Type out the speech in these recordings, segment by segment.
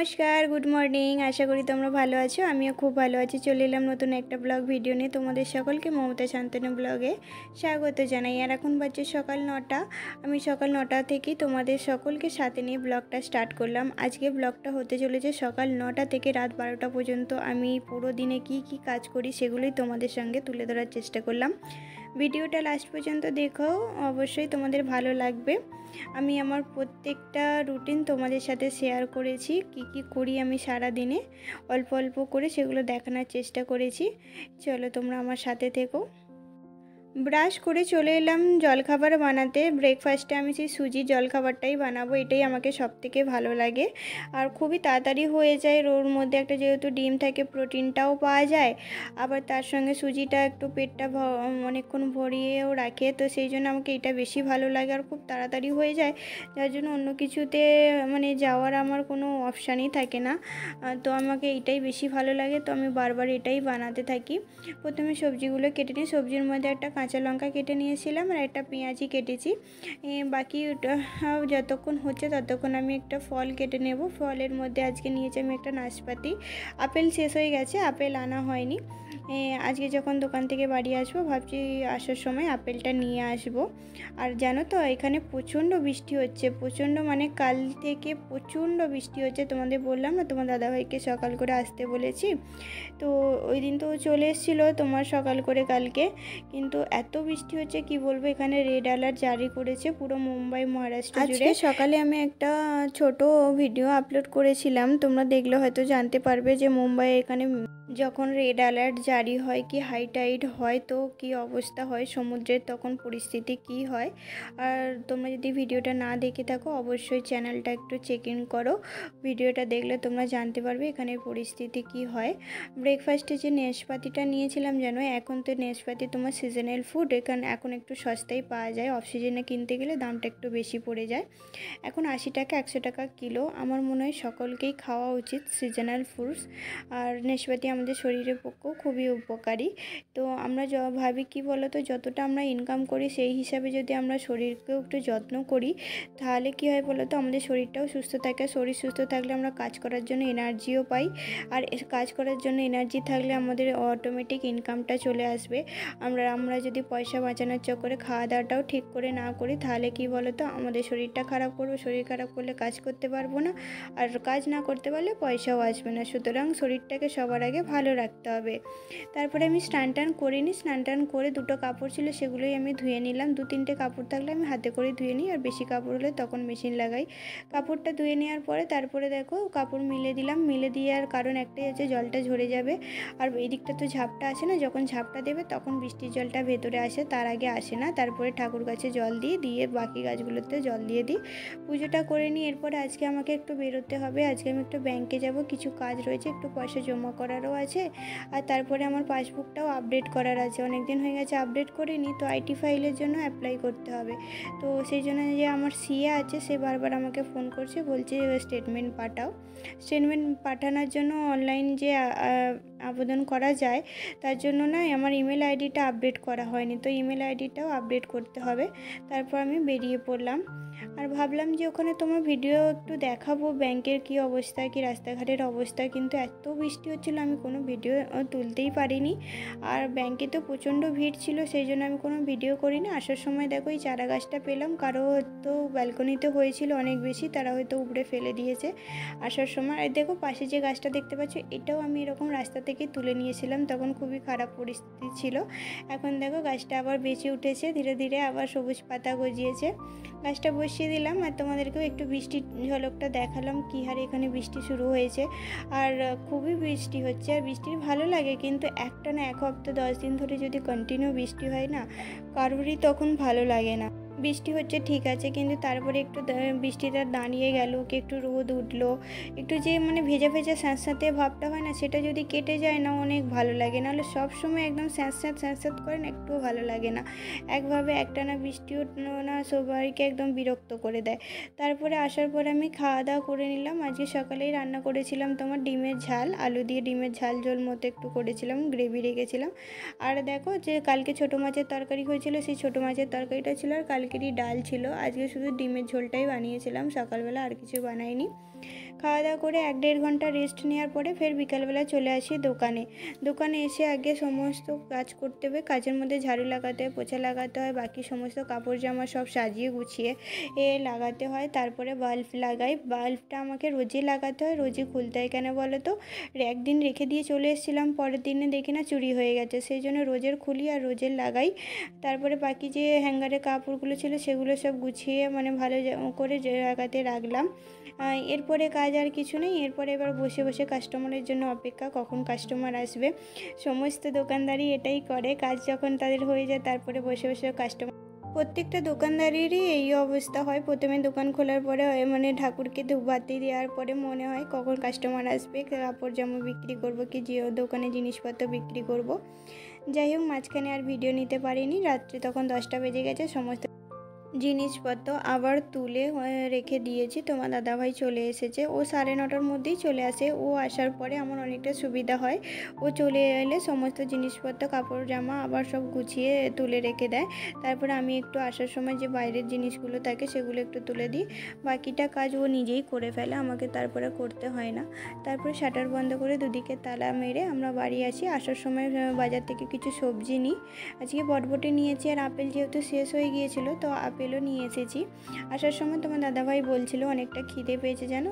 नमस्कार good morning आशा करी तुम्हारा भालो आछो आमिও खूब भालो आछि। चले एलाम नतून एक ब्लग भिडियो निये तोमादेर सकलके ममता शान्तनु ब्लगे स्वागत जानाई। और एखन बाजছে सकाल 9टा। आमी सकाल 9टा थेके तोमादेर सकलके साथे निये ब्लगटा स्टार्ट करलाम। आजके ब्लगटा होते चलेছে सकाल 9टा थेके रात 12टा पर्यन्त आमी पुरो दिने की काज करी सेगुलोई तोमादेर संगे तुले धरार चेष्टा करलाम। भिडियोटा लास्ट पर्यन्त देखो अवश्यई तोमादेर भालो लागबे। आमी आमार प्रत्येकटा रूटीन तोमादेर साथे शेयर करेছি की करी आमी सारा दिने अल्प अल्प करे सेगुलो देखानोर चेष्टा करेছি। चलो तोमरा आमार साथे থেকো। ब्राश करे चले एलाम जलखाबार बानाते। ब्रेकफास्टे आमी सेई सुजिर जलखाबारटाई बानाबो, एटाई आमाके सबथेके भालो लागे और खूबই ताड़ाताड़ी হয়ে যায়। ওর মধ্যে একটা যেহেতু ডিম থাকে প্রোটিনটাও পাওয়া যায়, আবার তার সঙ্গে সুজিটা একটু পেটটা অনেকক্ষণ ভরিয়েও রাখে, তো সেই জন্য আমাকে এটা বেশি ভালো লাগে আর খুব তাড়াতাড়ি হয়ে যায়, যার জন্য অন্য কিছুতে মানে যাওয়ার আমার কোনো অপশানই থাকে না। তো আমাকে এটাই বেশি ভালো লাগে, তো আমি বারবার এটাই বানাতে থাকি। প্রথমে সবজিগুলো কেটে নিই। সবজির মধ্যে একটা কাঁচা লঙ্কা কেটে নিয়েছিলাম আর একটা পেঁয়াজি কেটেছি। বাকি যতক্ষণ হচ্ছে ততক্ষণ আমি একটা ফল কেটে নেব। ফলের মধ্যে আজকে নিয়েছি আমি একটা নাশপাতি। আপেল শেষ হয়ে গেছে, আপেল আনা হয়নি। আজকে যখন দোকান থেকে বাড়ি আসবো ভাবছি আসার সময় আপেলটা নিয়ে আসবো। আর জানো তো এখানে প্রচণ্ড বৃষ্টি হচ্ছে, প্রচণ্ড মানে কাল থেকে প্রচণ্ড বৃষ্টি হচ্ছে। তোমাদের বললাম না তোমার দাদাভাইকে সকাল করে আসতে বলেছি, তো ওই দিন তো চলে এসেছিলো তোমার সকাল করে কালকে, কিন্তু এত বৃষ্টি হচ্ছে কি বলবো। এখানে রেড অ্যালার্ট জারি করেছে পুরো মুম্বাই মহারাষ্ট্র জুড়ে। আজকে সকালে আমি একটা ছোট ভিডিও আপলোড করেছিলাম, তোমরা দেখলে হয়তো জানতে পারবে যে মুম্বাই এখানে যখন রেড অ্যালার্ট জারি হয় কি হাই টাইড হয় তো কি অবস্থা হয় সমুদ্রের, তখন পরিস্থিতি কি হয়। আর তোমরা যদি ভিডিওটা না দেখে থাকো অবশ্যই চ্যানেলটা একটু চেক ইন করো, ভিডিওটা দেখলে তোমরা জানতে পারবে এখানে পরিস্থিতি কি হয়। ব্রেকফাস্টে যে নেশপাতিটা নিয়েছিলাম জানো, এখন তো নেশপাতি তোমার সিজনাল ফুড, এখানে এখন একটু সস্তায় পাওয়া যায়। অফ সিজনে কিনতে গেলে দামটা একটু বেশি পড়ে যায়। এখন 80 টাকা 100 টাকা কিলো। আমার মনে হয় সকলকেই খাওয়া উচিত সিজনাল ফ্রুটস। আর নেশপাতি আমাদের শরীরের পক্ষেও খুবই উপকারী। তো আমরা ভাবি কি বলো তো, যতটা আমরা ইনকাম করি সেই হিসাবে যদি আমরা শরীরকেও একটু যত্ন করি তাহলে কি হয় বলো তো, আমাদের শরীরটাও সুস্থ থাকে। শরীর সুস্থ থাকলে আমরা কাজ করার জন্য এনার্জিও পাই, আর কাজ করার জন্য এনার্জি থাকলে আমাদের অটোমেটিক ইনকামটা চলে আসবে। আমরা যদি পয়সা বাঁচানোর চক্করে খাওয়া দাওয়াটাও ঠিক করে না করি তাহলে কি বলো তো, আমাদের শরীরটা খারাপ করবে। শরীর খারাপ করলে কাজ করতে পারবো না, আর কাজ না করতে পারলে পয়সাও আসবে না। সুতরাং শরীরটাকে সবার আগে ভালো রাখতে হবে। তারপরে আমি স্নান টান করিনি, স্নান টান করে দুটো কাপড় ছিল সেগুলোই আমি ধুয়ে নিলাম। 2-3টে কাপড় থাকলে আমি হাতে করে ধুয়ে নিই, আর বেশি কাপড় হলে তখন মেশিন লাগাই। কাপড়টা ধুয়ে নেওয়ার পরে তারপরে দেখো কাপড় মিলে দিলাম। মিলে দেওয়ার কারণ একটাই আছে, জলটা ঝরে যাবে। আর এই দিকটা তো ঝাপটা আসে না, যখন ঝাপটা দেবে তখন বৃষ্টির জলটা ভেতরে আসে, তার আগে আসে না। তারপরে ঠাকুর গাছে জল দিয়ে বাকি গাছগুলোতে জল দিয়ে দিই, পুজোটা করে নিই। এরপরে আজকে আমাকে একটু বেরোতে হবে। আজকে আমি একটু ব্যাংকে যাব, কিছু কাজ রয়েছে, একটু পয়সা জমা করারও আছে। আর তারপরে আমার পাসবুকটাও আপডেট করার আছে, অনেক দিন হয়ে গেছে আপডেট করিনি, তো আইটি ফাইলের জন্য অ্যাপ্লাই করতে হবে। তো সেই জন্য যে আমার সিএ আছে সে বারবার আমাকে ফোন করছে, বলছে স্টেটমেন্ট পাঠাও। স্টেটমেন্ট পাঠানোর জন্য অনলাইন যে আবেদন করা যায় তার জন্য না আমার ইমেল আইডিটা আপডেট করা হয়নি, তো ইমেল আইডিটাও আপডেট করতে হবে। তারপর আমি বেরিয়ে পড়লাম। আর ভাবলাম যে ওখানে তোমার ভিডিও একটু দেখাবো ব্যাংকের কি অবস্থা, কি রাস্তাঘাটের অবস্থা, কিন্তু এত বৃষ্টি হচ্ছিল আমি কোনো ভিডিও তুলতেই পারিনি। আর ব্যাংকে তো প্রচণ্ড ভিড় ছিল, সেই জন্য আমি কোনো ভিডিও করিনি। আসার সময় দেখো এই চারা গাছটা পেলাম, কারো হয়তো ব্যালকনিতে হয়েছিল অনেক বেশি, তারা হয়তো উপড়ে ফেলে দিয়েছে আসার সময়। আর দেখো পাশে যে গাছটা দেখতে পাচ্ছ এটাও আমি এরকম রাস্তা থেকে তুলে নিয়েছিলাম, তখন খুবই খারাপ পরিস্থিতি ছিল। এখন দেখো গাছটা আবার বেঁচে উঠেছে, ধীরে ধীরে আবার সবুজ পাতা গজিয়েছে। গাছটা বসিয়ে দিলাম আর তোমাদেরকেও একটু বৃষ্টির ঝলকটা দেখালাম, কী হারে এখানে বৃষ্টি শুরু হয়েছে। আর খুবই বৃষ্টি হচ্ছে, আর বৃষ্টির ভালো লাগে, কিন্তু একটা না 1 হপ্তাহ 10 দিন ধরে যদি কন্টিনিউ বৃষ্টি হয় না কারোরই তখন ভালো লাগে না। বৃষ্টি হচ্ছে ঠিক আছে, কিন্তু তারপরে একটু বৃষ্টিটা দাঁড়িয়ে গেল, কি একটু রোদ উঠলো, একটু যে মানে ভেজা ভেজা স্যাঁতস্যাঁতে ভাবটা হয় না, সেটা যদি কেটে যায় না অনেক ভালো লাগে। নাহলে সবসময় একদম স্যাঁতস্যাঁত করে না, একটুও ভালো লাগে না। একভাবে একটানা বৃষ্টি উঠলো না সবাইকে একদম বিরক্ত করে দেয়। তারপরে আসার পরে আমি খাওয়া দাওয়া করে নিলাম। আজকে সকালেই রান্না করেছিলাম তোমার ডিমের ঝাল, আলু দিয়ে ডিমের ঝাল ঝোল মতো একটু করেছিলাম, গ্রেভি রেখেছিলাম। আর দেখো যে কালকে ছোটো মাছের তরকারি হয়েছিল, সেই ছোটো মাছের তরকারিটা ছিল। আর কালকে কালকেরই ডাল ছিল, আজকে শুধু ডিমের ঝোলটাই বানিয়েছিলাম, সকালবেলা আর কিছু বানাইনি। খাওয়া দাওয়া করে 1-1.5 ঘন্টা রেস্ট নেওয়ার পরে ফের বিকালবেলা চলে আসি দোকানে এসে আগে সমস্ত কাজ করতে হবে। কাজের মধ্যে ঝাড়ু লাগাতে হয়, পোছা লাগাতে হয়, বাকি সমস্ত কাপড় জামা সব সাজিয়ে গুছিয়ে লাগাতে হয়। তারপরে বাল্ব লাগাই, বাল্বটা আমাকে রোজই লাগাতে হয়, রোজই খুলতে হয়। কেন বলো তো, একদিন রেখে দিয়ে চলে এসেছিলাম, পরের দিনে দেখি না চুরি হয়ে গেছে, সেই জন্য রোজের খুলি আর রোজের লাগাই। তারপরে বাকি যে হ্যাঙ্গারে কাপড়গুলো ছিল সেগুলো সব গুছিয়ে মানে ভালো করে জায়গাতে রাখলাম। এরপরে কাজ আর কিছু নেই, এরপরে এবার বসে বসে কাস্টমারের জন্য অপেক্ষা, কখন কাস্টমার আসবে। সমস্ত দোকানদারই এটাই করে, কাজ যখন তাদের হয়ে যায় তারপরে বসে বসে কাস্টমার। প্রত্যেকটা দোকানদারেরই এই অবস্থা হয়। প্রথমে দোকান খোলার পরে মানে ঠাকুরকে ধূপবাতি দেওয়ার পরে মনে হয় কখন কাস্টমার আসবে, কাপড় জামা বিক্রি করব কি যে দোকানে জিনিসপত্র বিক্রি করব। যাই হোক, মাঝখানে আর ভিডিও নিতে পারিনি, রাত্রে তখন 10টা বেজে গেছে। সমস্ত জিনিসপত্র আবার তুলে রেখে দিয়েছি। তোমার দাদাভাই চলে এসেছে, ও 9:30টার মধ্যেই চলে আসে। ও আসার পরে আমার অনেকটা সুবিধা হয়, ও চলে এলে সমস্ত জিনিসপত্র কাপড় জামা আবার সব গুছিয়ে তুলে রেখে দেয়। তারপরে আমি একটু আসার সময় যে বাইরের জিনিসগুলো থাকে সেগুলো একটু তুলে দিই, বাকিটা কাজ ও নিজেই করে ফেলে, আমাকে তারপরে করতে হয় না। তারপরে শাটার বন্ধ করে দুদিকে তালা মেরে আমরা বাড়ি আসি। আসার সময় বাজার থেকে কিছু সবজি নিই, আজকে বটবটি নিয়েছি, আর আপেল যেহেতু শেষ হয়ে গিয়েছিল তো আপেলও নিয়ে এসেছি। আসার সময় তোমার দাদাভাই বলছিল অনেকটা খিদে পেয়েছে জানো,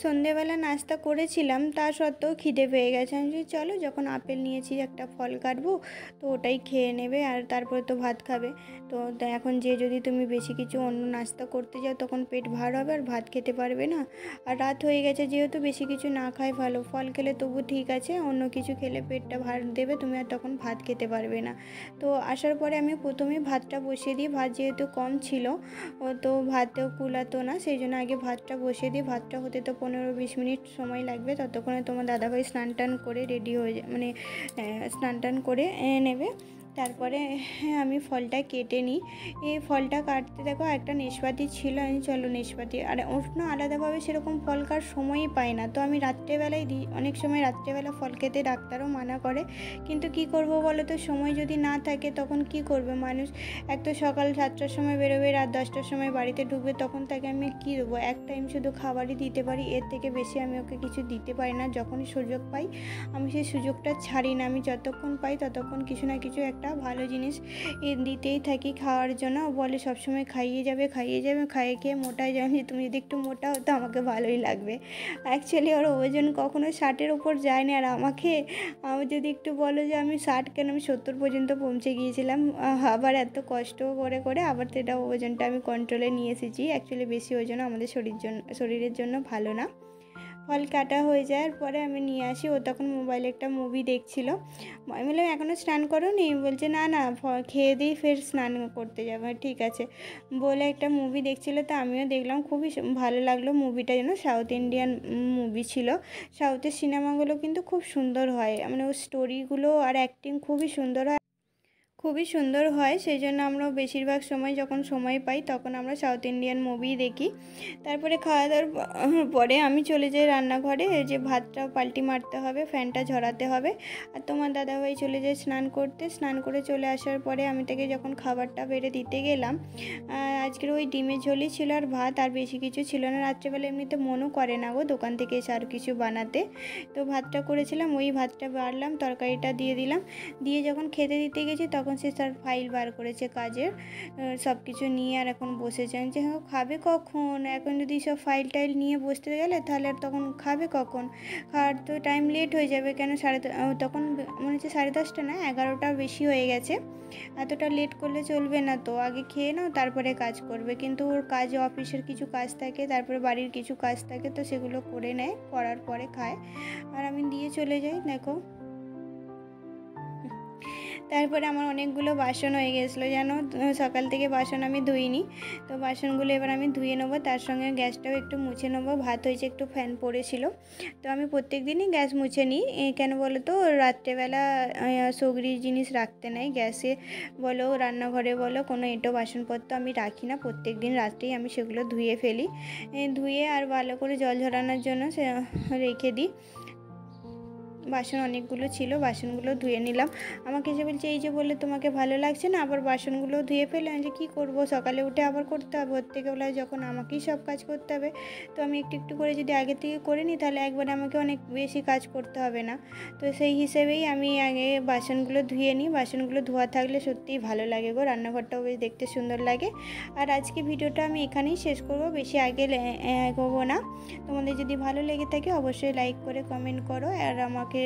সন্ধেবেলা নাস্তা করেছিলাম, তা সত্ত্বেও খিদে পেয়ে গেছে। আমি বলি চলো, যখন আপেল নিয়েছি একটা ফল কাটবো, তো ওটাই খেয়ে নেবে, আর তারপরে তো ভাত খাবে। তো এখন যে যদি তুমি বেশি কিছু অন্য নাস্তা করতে যাও তখন পেট ভার হবে আর ভাত খেতে পারবে না। আর রাত হয়ে গেছে, যেহেতু বেশি কিছু না খাই ভালো, ফল খেলে তবু ঠিক আছে, অন্য কিছু খেলে পেটটা ভার দেবে, তুমি আর তখন ভাত খেতে পারবে না। তো আসার পরে আমি প্রথমেই ভাতটা বসিয়ে দিই, ভাত যেহেতু কম ছিল তো ভাতেও কুলাতো না, সেই জন্য আগে ভাতটা বসিয়ে দিই। ভাতটা হতে তো 15-20 মিনিট সময় লাগবে, ততক্ষণে তোমার দাদাভাই স্নান টান করে রেডি হয়ে যায়, মানে স্নান টান করে নেবে। তারপরে আমি ফলটা কেটে নিই। এই ফলটা কাটতে দেখো একটা নেশপাতি ছিল, আমি চলো নেশপাতি, আর অন্য আলাদাভাবে সেরকম ফল কাটার সময়ই পাই না, তো আমি রাত্রেবেলায় দিই। অনেক সময় রাত্রেবেলা ফল খেতে ডাক্তারও মানা করে, কিন্তু কি করব বলো তো, সময় যদি না থাকে তখন কি করবে মানুষ। এক তো সকাল 7টার সময় বেরোবে, রাত 10টার সময় বাড়িতে ঢুকবে, তখন তাকে আমি কী দেবো? এক টাইম শুধু খাবারই দিতে পারি, এর থেকে বেশি আমি ওকে কিছু দিতে পারি না। যখনই সুযোগ পাই আমি সেই সুযোগটা ছাড়ি না, আমি যতক্ষণ পাই ততক্ষণ কিছু না কিছু একটা ভালো জিনিস দিতেই থাকি খাওয়ার জন্য। বলে সবসময় খাইয়ে যাবে, খাইয়ে খেয়ে মোটাই যাবে, তুমি যদি একটু মোটা হতো আমাকে ভালোই লাগবে। অ্যাকচুয়ালি ওর ওজন কখনো 60-এর ওপর যায় না, আর আমাকে যদি একটু বলো যে আমি 60 কেন, আমি 70 পর্যন্ত পৌঁছে গিয়েছিলাম। আবার এত কষ্ট করে করে আবার সেটা ওজনটা আমি কন্ট্রোলে নিয়ে এসেছি। অ্যাকচুয়ালি বেশি ওজন আমাদের শরীরের জন্য ভালো না। ফল কাটা হয়ে যাওয়ার পরে আমি নিয়ে আসি, ও তখন মোবাইলে একটা মুভি দেখছিল। আমি বললাম এখনও স্নান করোনি? বলছে না না, খেয়ে দিই ফের স্নান করতে যাবো। ঠিক আছে বলে একটা মুভি দেখছিল, তো আমিও দেখলাম, খুবই ভালো লাগলো মুভিটা। যেন সাউথ ইন্ডিয়ান মুভি ছিল। সাউথের সিনেমাগুলো কিন্তু খুব সুন্দর হয়, মানে ওর স্টোরিগুলো আর অ্যাক্টিং খুবই সুন্দর হয়, সেই জন্য আমরা বেশিরভাগ সময় যখন সময় পাই তখন আমরা সাউথ ইন্ডিয়ান মুভি দেখি। তারপরে খাওয়া দাওয়ার পরে আমি চলে যাই রান্নাঘরে, যে ভাতটা পাল্টি মারতে হবে, ফ্যানটা ঝরাতে হবে। আর তোমার দাদাভাই চলে যায় স্নান করতে, স্নান করে চলে আসার পরে আমি তাকে যখন খাবারটা বেড়ে দিতে গেলাম, আজকের ওই ডিমের ঝোলই ছিল আর ভাত, আর বেশি কিছু ছিল না। রাত্রেবেলা এমনিতে মনও করে না গো দোকান থেকে এসে আর কিছু বানাতে, তো ভাতটা করেছিলাম, ওই ভাতটা বাড়লাম, তরকারিটা দিয়ে দিলাম। দিয়ে যখন খেতে দিতে গেছি তখন সে তার ফাইল বার করেছে কাজের, সব কিছু নিয়ে, আর এখন বসেছে। আমি যে হ্যাঁ, খাবে কখন? এখন যদি সব ফাইল টাইল নিয়ে বসতে গেলে তাহলে আর তখন খাবে কখন? খাওয়ার তো টাইম লেট হয়ে যাবে। কেন তখন মনে হচ্ছে 10:30 না, 11টা বেশি হয়ে গেছে। এতটা লেট করলে চলবে না, তো আগে খেয়ে নাও তারপরে কাজ করবে। কিন্তু ওর কাজ, অফিসের কিছু কাজ থাকে, তারপরে বাড়ির কিছু কাজ থাকে, তো সেগুলো করে নেয়, করার পরে খায়, আর আমি দিয়ে চলে যাই। দেখো তারপরে আমার অনেকগুলো বাসন হয়ে গেছিলো জানো, সকাল থেকে বাসন আমি ধুইনি, তো বাসনগুলো এবার আমি ধুয়ে নেবো, তার সঙ্গে গ্যাসটাও একটু মুছে নেবো। ভাত হয়েছে, একটু ফ্যান পড়েছিল, তো আমি প্রত্যেক দিনই গ্যাস মুছে নিই। কেন বলো তো, রাত্রেবেলা সগরি জিনিস রাখতে নেই, গ্যাসে বলো রান্নাঘরে বলো কোনো এঁটো বাসনপত্র আমি রাখি না, প্রত্যেক দিন রাত্রেই আমি সেগুলো ধুয়ে ফেলি। ধুয়ে আর ভালো করে জল ঝরানোর জন্য সে রেখে দিই। বাসন অনেকগুলো ছিল, বাসনগুলো ধুয়ে নিলাম। আমাকে এসে বলছে এই যে বললে তোমাকে ভালো লাগছে না, আবার বাসনগুলো ধুয়ে ফেলে। আমি যে কী করবো, সকালে উঠে আবার করতে হবে, ওর থেকে বলা যখন আমাকেই সব কাজ করতে হবে, তো আমি একটু একটু করে যদি আগে থেকে করে নিই তাহলে একবারে আমাকে অনেক বেশি কাজ করতে হবে না। তো সেই হিসেবেই আমি আগে বাসনগুলো ধুয়ে নিই। বাসনগুলো ধোয়া থাকলে সত্যিই ভালো লাগে গো, রান্নাঘরটাও বেশ দেখতে সুন্দর লাগে। আর আজকে ভিডিওটা আমি এখানেই শেষ করব, বেশি আগে এগোবো না। তোমাদের যদি ভালো লেগে থাকে অবশ্যই লাইক করে কমেন্ট করো। আর আমাকে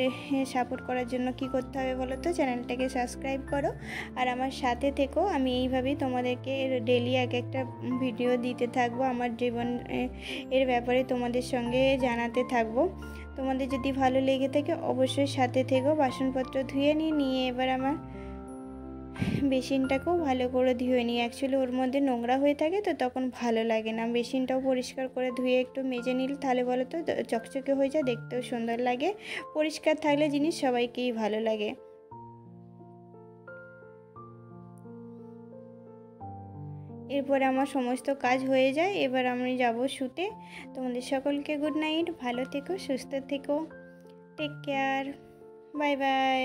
সাপোর্ট করার জন্য কি করতে হবে বলো তো, চ্যানেলটাকে সাবস্ক্রাইব করো আর আমার সাথে থেকো। আমি এইভাবেই তোমাদেরকে ডেলি এক একটা ভিডিও দিতে থাকবো, আমার জীবন এর ব্যাপারে তোমাদের সঙ্গে জানাতে থাকবো। তোমাদের যদি ভালো লেগে থাকে অবশ্যই সাথে থেকো। বাসনপত্র ধুয়ে নিয়ে এবার আমার বেসিনটাকেও ভালো করে ধুয়ে নিই। অ্যাকচুয়ালি ওর মধ্যে নোংরা হয়ে থাকে তো তখন ভালো লাগে না। বেসিনটাও পরিষ্কার করে ধুয়ে একটু মেজে নিলে তাহলে বলো তো চকচকে হয়ে যায়, দেখতেও সুন্দর লাগে। পরিষ্কার থাকলে জিনিস সবাইকেই ভালো লাগে। এরপরে আমার সমস্ত কাজ হয়ে যায়, এবার আমি যাব শুতে। তোমাদের সকলকে গুড নাইট, ভালো থেকো, সুস্থ থেকো, টেক কেয়ার, বাই বাই।